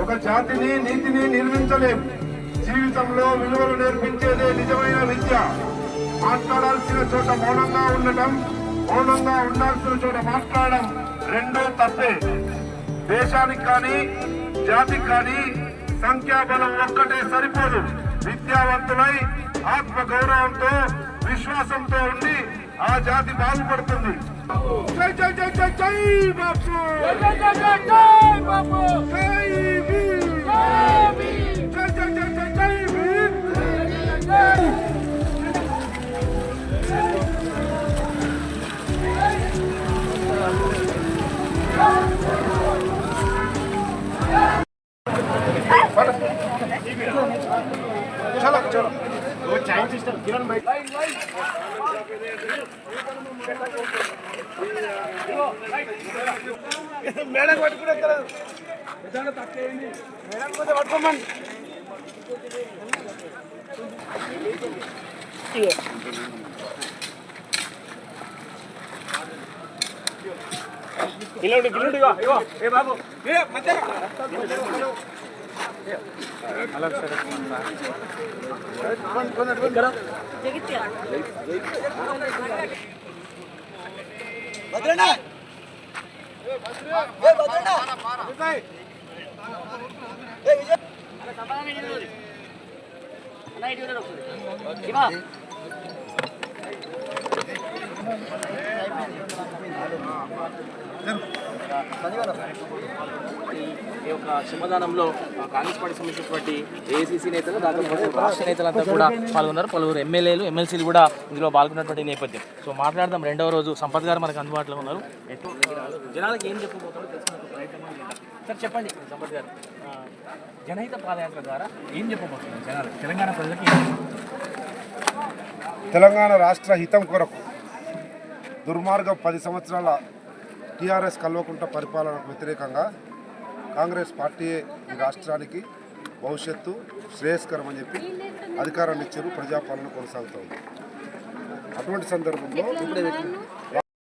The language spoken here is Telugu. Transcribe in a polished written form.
ఒక జాతిని నీతిని నిర్మించలేం. జీవితంలో విలువలు నేర్పించేదే నిజమైన విద్య. మాట్లాడాల్సిన చోట మౌనంగా ఉండటం, మౌనంగా ఉండాల్సిన చోట మాట్లాడడం రెండూ తప్పే. దేశానికి కానీ జాతికి కానీ సంఖ్యాబలం ఒక్కటే సరిపోదు. విద్యావంతులై ఆత్మ గౌరవంతో విశ్వాసంతో ఉండి ఆ జాతి బాగుపడుతుంది. జై జై జై జై జై బాపు, జై జై జై జై బాపు, జై వీర్, జై వీర్, జై జై జై జై జై వీర్, జై चलो चलो वो चाइल्ड सिस्टम किरण भाई మేడం పట్టుకునేస్తారు ఏదైనా తక్కువేంది మేడం కొంచెం పట్టుకోమని కిలోడు కిలోడు ఇగో ఏ బాబు ఏ మధ్య अलग से भद्रना ఈ యొక్క శ్రమదానంలో కాంగ్రెస్ పార్టీ సంబంధించినటువంటి ఏఐసీసీ నేతలు దాదాపు రాష్ట్ర నేతలంతా కూడా పాల్గొన్నారు. పలువురు ఎమ్మెల్యేలు ఎమ్మెల్సీలు కూడా ఇందులో పాల్గొన్నటువంటి నేపథ్యం. సో మాట్లాడదాం. రెండవ రోజు సంపత్ గారు మనకు అందుబాటులో ఉన్నారు. జనాలకు ఏం చెప్పబోతారో తెలుసుకునే ప్రయత్నం సార్ చెప్పండి. సంపత్ గారు, జనహిత పాదయాత్ర ద్వారా ఏం చెప్పబోతున్నారు జనాలు, తెలంగాణ ప్రజలకి? తెలంగాణ రాష్ట్ర హితం కొరకు దుర్మార్గం 10 సంవత్సరాల టీఆర్ఎస్ కల్వకుంట్ల పరిపాలనకు వ్యతిరేకంగా కాంగ్రెస్ పార్టీ ఈ రాష్ట్రానికి భవిష్యత్తు శ్రేయస్కరం అని చెప్పి అధికారాన్ని ఇచ్చారు. ప్రజాపాలన కొనసాగుతుంది. అటువంటి సందర్భంలో